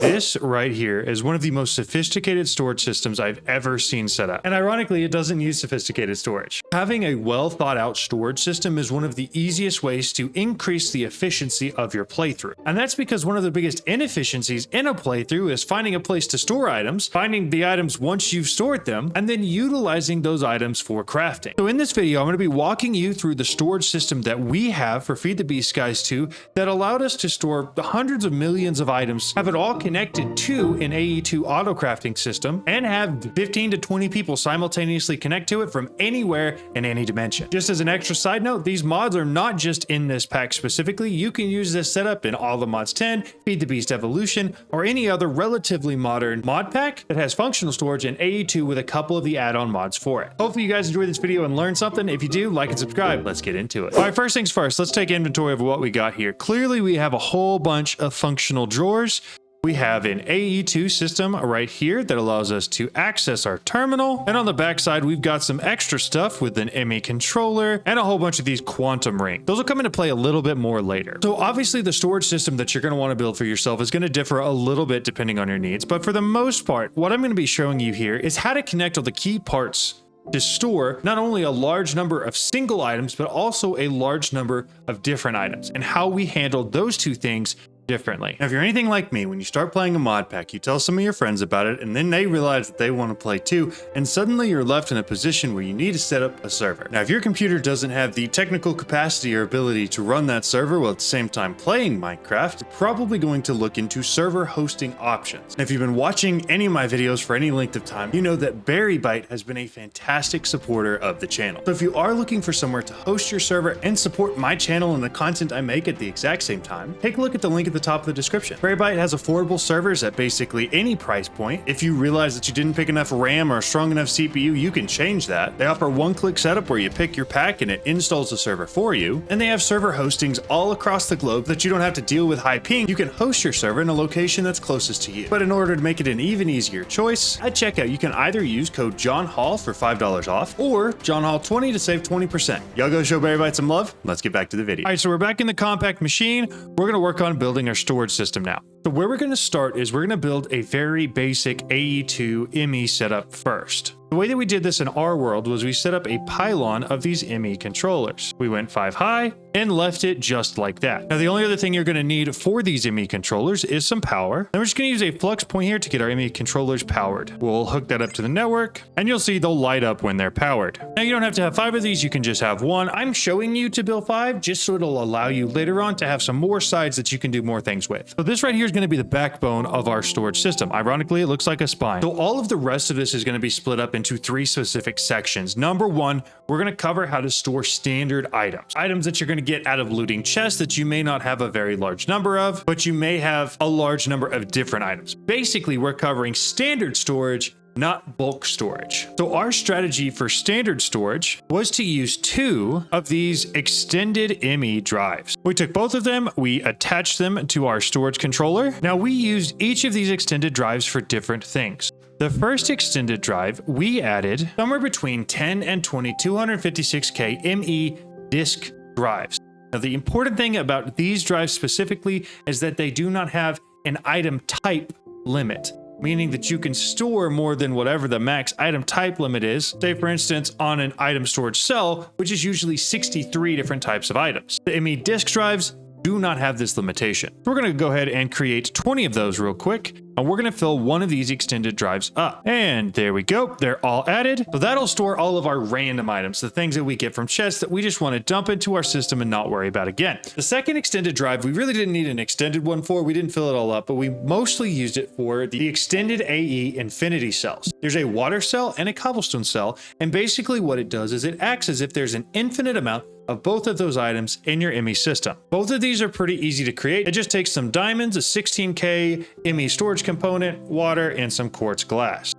This right here is one of the most sophisticated storage systems I've ever seen set up. And ironically, it doesn't use sophisticated storage. Having a well thought out storage system is one of the easiest ways to increase the efficiency of your playthrough. And that's because one of the biggest inefficiencies in a playthrough is finding a place to store items, finding the items once you've stored them, and then utilizing those items for crafting. So in this video, I'm going to be walking you through the storage system that we have for Feed the Beast Guys 2 that allowed us to store hundreds of millions of items, have it all connected to an AE2 auto crafting system, and have 15 to 20 people simultaneously connect to it from anywhere in any dimension. Just as an extra side note, these mods are not just in this pack specifically. You can use this setup in all the mods 10, Feed the Beast Evolution, or any other relatively modern mod pack that has functional storage in AE2 with a couple of the add-on mods for it. Hopefully you guys enjoyed this video and learned something. If you do, like and subscribe. Let's get into it. All right, first things first, let's take inventory of what we got here. Clearly we have a whole bunch of functional drawers. We have an AE2 system right here that allows us to access our terminal. And on the backside, we've got some extra stuff with an ME controller and a whole bunch of these quantum rings. Those will come into play a little bit more later. So obviously the storage system that you're going to want to build for yourself is going to differ a little bit depending on your needs. But for the most part, what I'm going to be showing you here is how to connect all the key parts to store not only a large number of single items, but also a large number of different items, and how we handled those two things differently. Now, if you're anything like me, when you start playing a mod pack, you tell some of your friends about it, and then they realize that they want to play too, and suddenly you're left in a position where you need to set up a server. Now, if your computer doesn't have the technical capacity or ability to run that server while at the same time playing Minecraft, you're probably going to look into server hosting options. And if you've been watching any of my videos for any length of time, you know that Berrybyte has been a fantastic supporter of the channel. So if you are looking for somewhere to host your server and support my channel and the content I make at the exact same time, take a look at the link at the top of the description. Berrybyte has affordable servers at basically any price point. If you realize that you didn't pick enough RAM or a strong enough CPU, you can change that. They offer one-click setup where you pick your pack and it installs the server for you. And they have server hostings all across the globe that you don't have to deal with high ping. You can host your server in a location that's closest to you. But in order to make it an even easier choice, at checkout, you can either use code JohnHall for $5 off or JohnHall20 to save 20%. Y'all go show Berrybyte some love. Let's get back to the video. All right, so we're back in the compact machine. We're going to work on building our storage system now. So where we're going to start is we're going to build a very basic AE2 ME setup first. The way that we did this in our world was we set up a pylon of these ME controllers. We went 5 high and left it just like that. Now, the only other thing you're going to need for these ME controllers is some power. Then we're just going to use a flux point here to get our ME controllers powered. We'll hook that up to the network and you'll see they'll light up when they're powered. Now, you don't have to have 5 of these. You can just have 1. I'm showing you to build 5 just so it'll allow you later on to have some more sides that you can do more things with. So this right here is going to be the backbone of our storage system. Ironically, it looks like a spine. So all of the rest of this is going to be split up into 3 specific sections. Number 1, we're going to cover how to store standard items. Items that you're going to get out of looting chests that you may not have a very large number of, but you may have a large number of different items. Basically, we're covering standard storage, not bulk storage. So our strategy for standard storage was to use 2 of these extended ME drives. We took both of them, we attached them to our storage controller. Now we used each of these extended drives for different things. The first extended drive, we added somewhere between 10 and 20 256K ME disk drives. Now the important thing about these drives specifically is that they do not have an item type limit, meaning that you can store more than whatever the max item type limit is. Say for instance, on an item storage cell, which is usually 63 different types of items. The ME disk drives do not have this limitation. We're going to go ahead and create 20 of those real quick, and we're going to fill one of these extended drives up. And there we go. They're all added. So that'll store all of our random items, the things that we get from chests that we just want to dump into our system and not worry about again. The second extended drive, we really didn't need an extended one for. We didn't fill it all up, but we mostly used it for the extended AE infinity cells. There's a water cell and a cobblestone cell, and basically what it does is it acts as if there's an infinite amount of both of those items in your ME system. Both of these are pretty easy to create. It just takes some diamonds, a 16K ME storage component, water, and some quartz glass.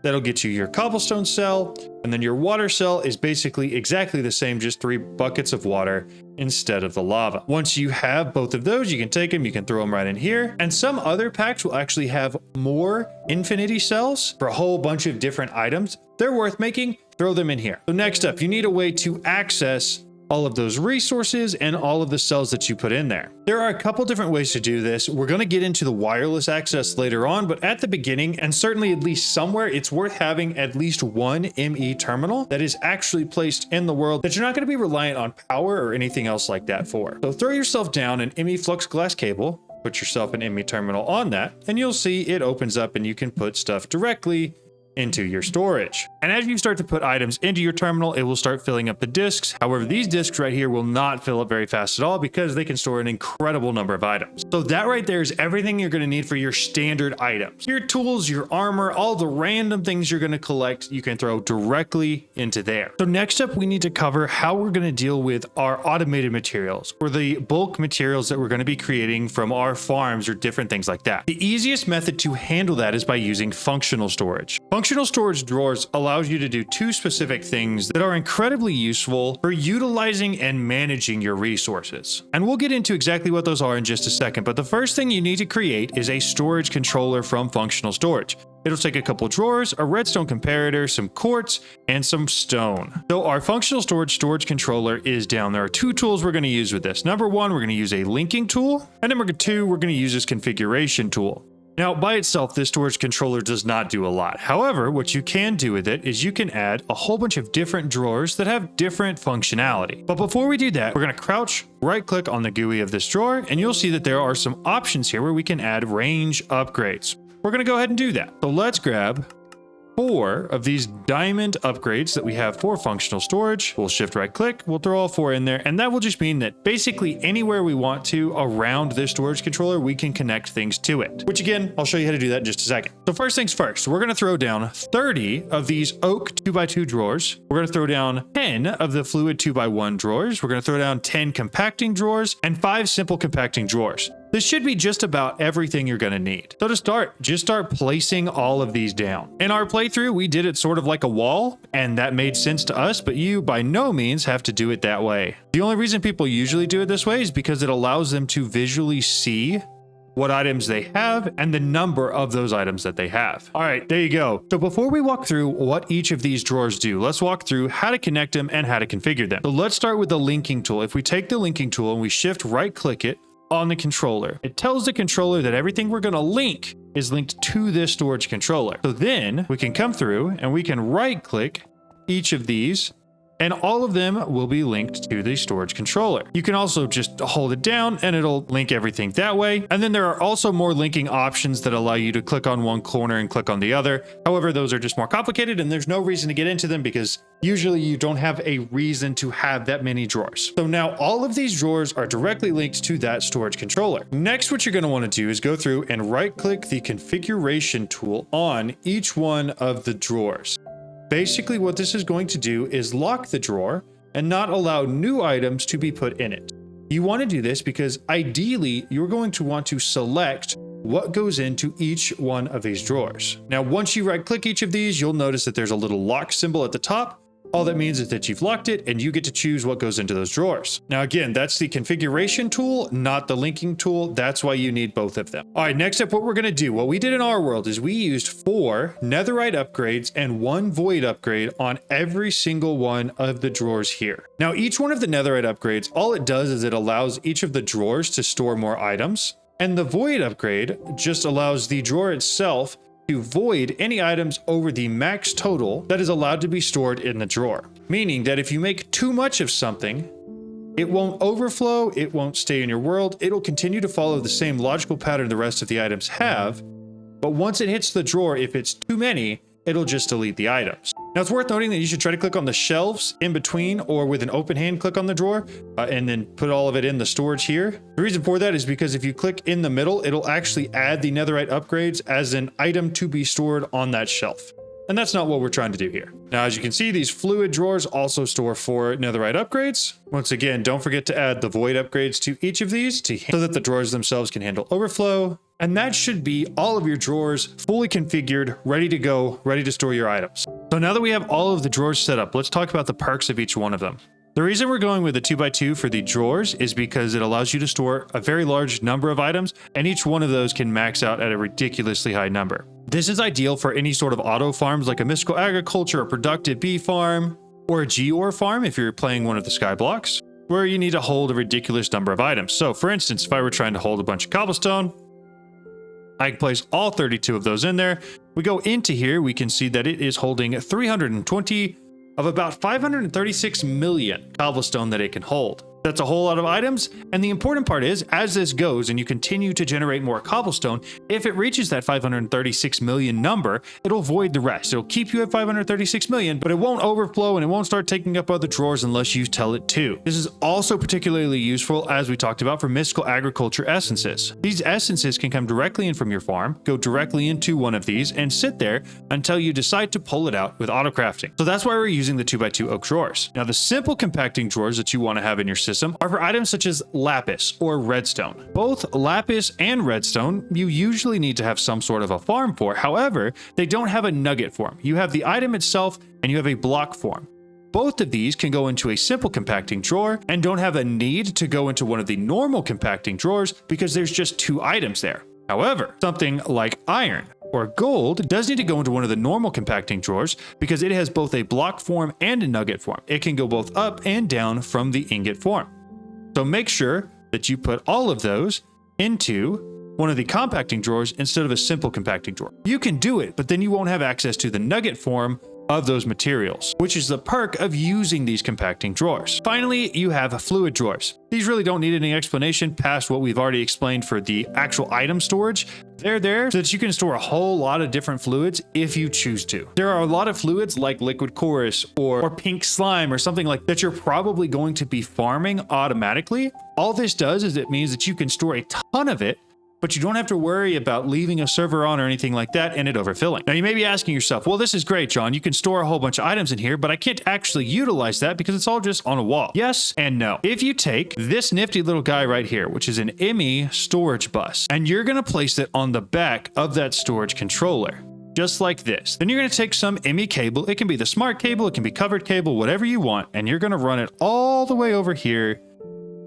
That'll get you your cobblestone cell, and then your water cell is basically exactly the same, just 3 buckets of water instead of the lava. Once you have both of those, you can take them, you can throw them right in here. And some other packs will actually have more infinity cells for a whole bunch of different items. They're worth making, throw them in here. So next up, you need a way to access all of those resources and all of the cells that you put in there. There are a couple different ways to do this. We're going to get into the wireless access later on, but at the beginning, and certainly at least somewhere, it's worth having at least one ME terminal that is actually placed in the world that you're not going to be reliant on power or anything else like that for. So throw yourself down an ME flux glass cable, put yourself an ME terminal on that, and you'll see it opens up and you can put stuff directly into your storage. And as you start to put items into your terminal, it will start filling up the disks. However, these disks right here will not fill up very fast at all because they can store an incredible number of items. So that right there is everything you're going to need for your standard items. Your tools, your armor, all the random things you're going to collect, you can throw directly into there. So next up, we need to cover how we're going to deal with our automated materials, or the bulk materials that we're going to be creating from our farms or different things like that. The easiest method to handle that is by using functional storage. Functional storage drawers allows you to do two specific things that are incredibly useful for utilizing and managing your resources. And we'll get into exactly what those are in just a second, but the first thing you need to create is a storage controller from functional storage. It'll take a couple drawers, a redstone comparator, some quartz, and some stone. So our functional storage controller is down. There are two tools we're going to use with this. Number one, we're going to use a linking tool, and number two, we're going to use this configuration tool. Now, by itself, this storage controller does not do a lot. However, what you can do with it is you can add a whole bunch of different drawers that have different functionality. But before we do that, we're going to crouch, right-click on the GUI of this drawer, and you'll see that there are some options here where we can add range upgrades. We're going to go ahead and do that. So let's grab 4 of these diamond upgrades that we have for functional storage. We'll shift right click, we'll throw all 4 in there, and that will just mean that basically anywhere we want to around this storage controller, we can connect things to it, which again, I'll show you how to do that in just a second. So first things first, we're going to throw down 30 of these oak 2x2 drawers. We're going to throw down 10 of the fluid 2x1 drawers. We're going to throw down 10 compacting drawers and 5 simple compacting drawers. This should be just about everything you're going to need. So to start, just start placing all of these down. In our playthrough, we did it sort of like a wall, and that made sense to us, but you by no means have to do it that way. The only reason people usually do it this way is because it allows them to visually see what items they have and the number of those items that they have. All right, there you go. So before we walk through what each of these drawers do, let's walk through how to connect them and how to configure them. So let's start with the linking tool. If we take the linking tool and we shift right click it, on the controller, it tells the controller that everything we're going to link is linked to this storage controller. So then we can come through and we can right click each of these, and all of them will be linked to the storage controller. You can also just hold it down and it'll link everything that way. And then there are also more linking options that allow you to click on one corner and click on the other. However, those are just more complicated and there's no reason to get into them because usually you don't have a reason to have that many drawers. So now all of these drawers are directly linked to that storage controller. Next, what you're going to want to do is go through and right click the configuration tool on each one of the drawers. Basically, what this is going to do is lock the drawer and not allow new items to be put in it. You want to do this because ideally, you're going to want to select what goes into each one of these drawers. Now, once you right click each of these, you'll notice that there's a little lock symbol at the top. All that means is that you've locked it and you get to choose what goes into those drawers. Now, again, that's the configuration tool, not the linking tool. That's why you need both of them. All right, next up, what we're going to do, what we did in our world is we used 4 netherite upgrades and 1 void upgrade on every single one of the drawers here. Now, each one of the netherite upgrades, all it does is it allows each of the drawers to store more items. And the void upgrade just allows the drawer itself to void any items over the max total that is allowed to be stored in the drawer. Meaning that if you make too much of something, it won't overflow, it won't stay in your world, it'll continue to follow the same logical pattern the rest of the items have, but once it hits the drawer, if it's too many, it'll just delete the items. Now, it's worth noting that you should try to click on the shelves in between or with an open hand click on the drawer and then put all of it in the storage here. The reason for that is because if you click in the middle, it'll actually add the netherite upgrades as an item to be stored on that shelf. And that's not what we're trying to do here. Now, as you can see, these fluid drawers also store 4 netherite upgrades. Once again, don't forget to add the void upgrades to each of these so that the drawers themselves can handle overflow. And that should be all of your drawers fully configured, ready to go, ready to store your items. So now that we have all of the drawers set up, let's talk about the perks of each one of them. The reason we're going with the 2x2 for the drawers is because it allows you to store a very large number of items, and each one of those can max out at a ridiculously high number. This is ideal for any sort of auto farms like a mystical agriculture, a productive bee farm, or a Geore farm if you're playing one of the sky blocks, where you need to hold a ridiculous number of items. So for instance, if I were trying to hold a bunch of cobblestone, I can place all 32 of those in there. We go into here, we can see that it is holding 320 of about 536 million cobblestone that it can hold. That's a whole lot of items, and the important part is, as this goes and you continue to generate more cobblestone, if it reaches that 536 million number, it'll void the rest. It'll keep you at 536 million, but it won't overflow and it won't start taking up other drawers unless you tell it to. This is also particularly useful, as we talked about, for mystical agriculture essences. These essences can come directly in from your farm, go directly into one of these, and sit there until you decide to pull it out with auto crafting. So that's why we're using the 2x2 oak drawers. Now, the simple compacting drawers that you want to have in your system are for items such as lapis or redstone. Both lapis and redstone you usually need to have some sort of a farm for. However, they don't have a nugget form. You have the item itself and you have a block form. Both of these can go into a simple compacting drawer and don't have a need to go into one of the normal compacting drawers because there's just 2 items there. However, something like iron or gold does need to go into one of the normal compacting drawers because it has both a block form and a nugget form. It can go both up and down from the ingot form. So make sure that you put all of those into one of the compacting drawers instead of a simple compacting drawer. You can do it, but then you won't have access to the nugget form of those materials, which is the perk of using these compacting drawers. Finally, you have fluid drawers. These really don't need any explanation past what we've already explained for the actual item storage. They're there so that you can store a whole lot of different fluids if you choose to. There are a lot of fluids like liquid chorus or pink slime or something like that you're probably going to be farming automatically. All this does is it means that you can store a ton of it, but you don't have to worry about leaving a server on or anything like that and it overfilling. Now you may be asking yourself, well, this is great, John. You can store a whole bunch of items in here, but I can't actually utilize that because it's all just on a wall. Yes and no. If you take this nifty little guy right here, which is an IMI storage bus, and you're gonna place it on the back of that storage controller, just like this. Then you're gonna take some IMI cable. It can be the smart cable, it can be covered cable, whatever you want, and you're gonna run it all the way over here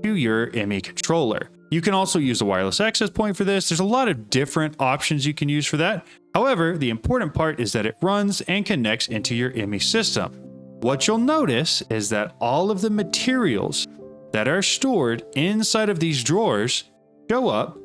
to your IMI controller. You can also use a wireless access point for this. There's a lot of different options you can use for that. However, the important part is that it runs and connects into your IMI system. What you'll notice is that all of the materials that are stored inside of these drawers show up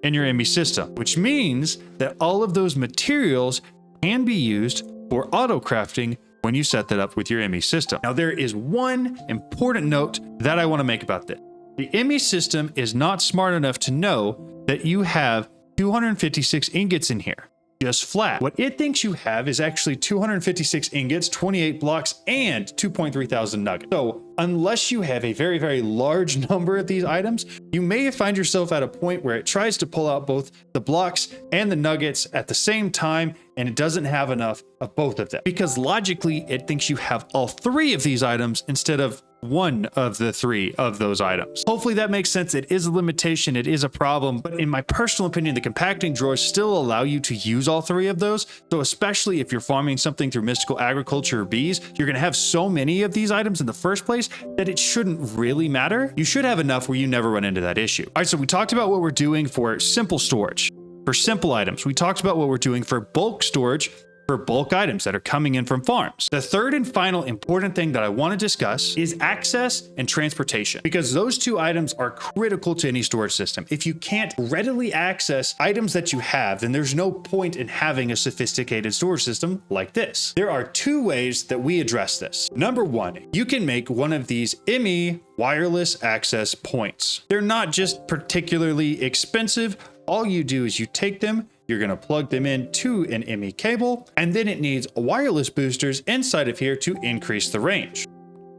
in your IMI system, which means that all of those materials can be used for auto crafting when you set that up with your IMI system. Now, there is one important note that I want to make about this. The IMI system is not smart enough to know that you have 256 ingots in here, just flat. What it thinks you have is actually 256 ingots, 28 blocks, and 2.3 thousand nuggets. So unless you have a very, very large number of these items, you may find yourself at a point where it tries to pull out both the blocks and the nuggets at the same time, and it doesn't have enough of both of them. Because logically, it thinks you have all 3 of these items instead of one of the 3 of those items. Hopefully that makes sense. It is a limitation, it is a problem, but in my personal opinion, the compacting drawers still allow you to use all 3 of those. So especially if you're farming something through mystical agriculture or bees, you're gonna have so many of these items in the first place that it shouldn't really matter. You should have enough where you never run into that issue. All right, so we talked about what we're doing for simple storage, for simple items. We talked about what we're doing for bulk storage, for bulk items that are coming in from farms. The third and final important thing that I want to discuss is access and transportation, because those 2 items are critical to any storage system. If you can't readily access items that you have, then there's no point in having a sophisticated storage system like this. There are 2 ways that we address this. Number 1, you can make one of these IMI wireless access points. They're not just particularly expensive. All you do is you take them, you're going to plug them into an IMI cable, and then it needs wireless boosters inside of here to increase the range.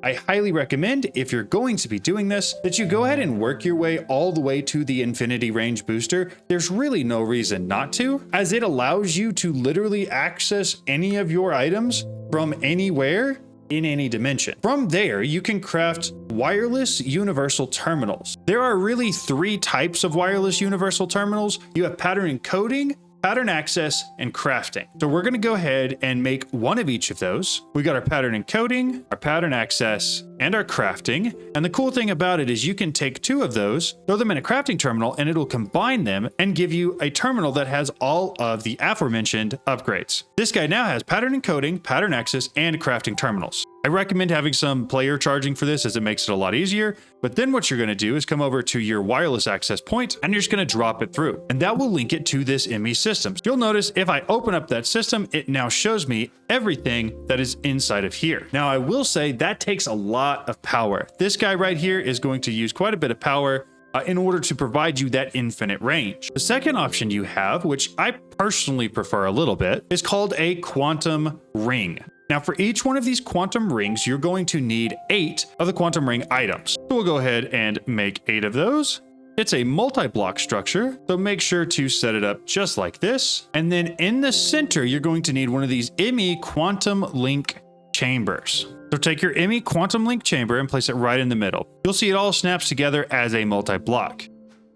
I highly recommend, if you're going to be doing this, that you go ahead and work your way all the way to the infinity range booster. There's really no reason not to, as it allows you to literally access any of your items from anywhere in any dimension. From there, you can craft wireless universal terminals. There are really 3 types of wireless universal terminals. You have pattern encoding, pattern access, and crafting. So we're gonna go ahead and make one of each of those. We got our pattern encoding, our pattern access, and our crafting. And the cool thing about it is you can take 2 of those, throw them in a crafting terminal, and it'll combine them and give you a terminal that has all of the aforementioned upgrades. This guy now has pattern encoding, pattern access, and crafting terminals. I recommend having some player charging for this as it makes it a lot easier, but then what you're going to do is come over to your wireless access point and you're just going to drop it through, and that will link it to this ME system. You'll notice if I open up that system, it now shows me everything that is inside of here. Now, I will say that takes a lot of power. This guy right here is going to use quite a bit of power in order to provide you that infinite range. The second option you have, which I personally prefer a little bit, is called a quantum ring. Now, for each one of these quantum rings, you're going to need 8 of the quantum ring items. So we'll go ahead and make 8 of those. It's a multi-block structure, so make sure to set it up just like this. And then in the center, you're going to need one of these ME quantum link chambers. So take your ME quantum link chamber and place it right in the middle. You'll see it all snaps together as a multi-block.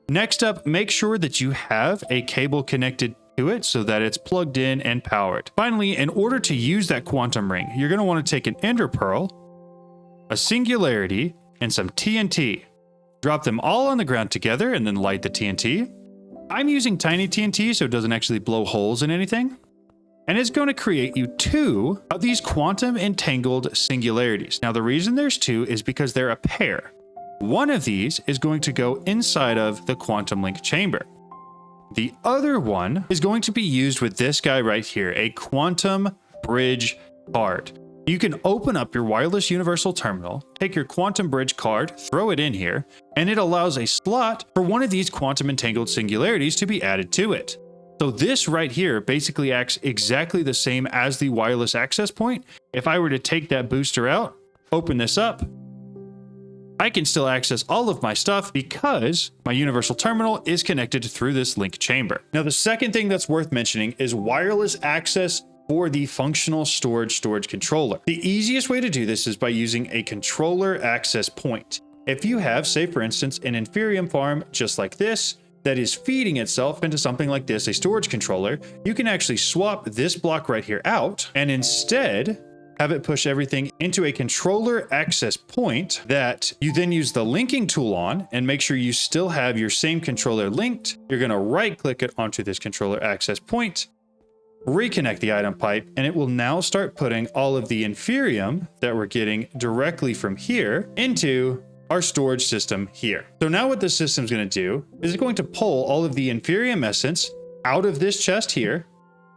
Next up, make sure that you have a cable connected to it so that it's plugged in and powered. Finally, in order to use that quantum ring, you're going to want to take an ender pearl, a singularity, and some TNT. Drop them all on the ground together and then light the TNT. I'm using tiny TNT so it doesn't actually blow holes in anything. And it's going to create you 2 of these quantum entangled singularities. Now, the reason there's 2 is because they're a pair. One of these is going to go inside of the quantum link chamber. The other one is going to be used with this guy right here, a quantum bridge card. You can open up your wireless universal terminal, take your quantum bridge card, throw it in here, and it allows a slot for one of these quantum entangled singularities to be added to it. So this right here basically acts exactly the same as the wireless access point. If I were to take that booster out, open this up, I can still access all of my stuff because my universal terminal is connected through this link chamber. Now, the second thing that's worth mentioning is wireless access for the functional storage controller. The easiest way to do this is by using a controller access point. If you have, say for instance, an Inferium farm just like this, that is feeding itself into something like this, a storage controller, you can actually swap this block right here out and instead have it push everything into a controller access point that you then use the linking tool on and make sure you still have your same controller linked. You're going to right click it onto this controller access point, reconnect the item pipe, and it will now start putting all of the Inferium that we're getting directly from here into our storage system here. So now what this system is going to do is it's going to pull all of the Inferium essence out of this chest here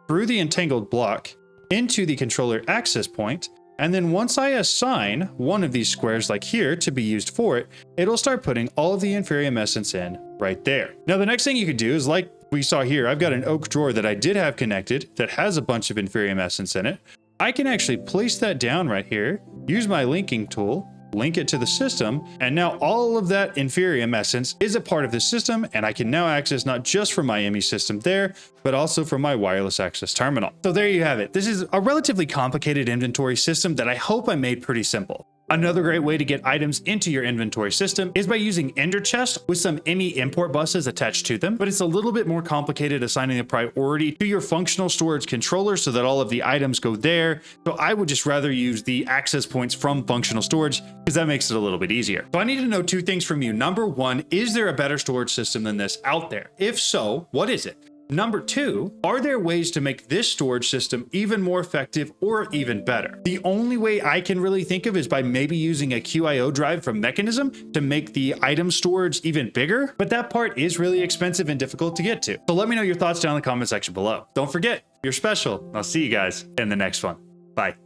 through the entangled block into the controller access point. And then once I assign one of these squares like here to be used for it, it'll start putting all of the Inferium essence in right there. Now, the next thing you could do is like we saw here, I've got an oak drawer that I did have connected that has a bunch of Inferium essence in it. I can actually place that down right here, use my linking tool, link it to the system, and now all of that Inferium essence is a part of the system, and I can now access not just from my ME system there, but also from my wireless access terminal. So there you have it. This is a relatively complicated inventory system that I hope I made pretty simple. Another great way to get items into your inventory system is by using Ender Chest with some ME import buses attached to them, but it's a little bit more complicated assigning the priority to your functional storage controller so that all of the items go there. So I would just rather use the access points from functional storage because that makes it a little bit easier. So I need to know 2 things from you. Number 1, is there a better storage system than this out there? If so, what is it? Number 2, are there ways to make this storage system even more effective or even better? The only way I can really think of is by maybe using a QIO drive from Mechanism to make the item storage even bigger, but that part is really expensive and difficult to get to. So let me know your thoughts down in the comment section below. Don't forget, you're special. I'll see you guys in the next one. Bye.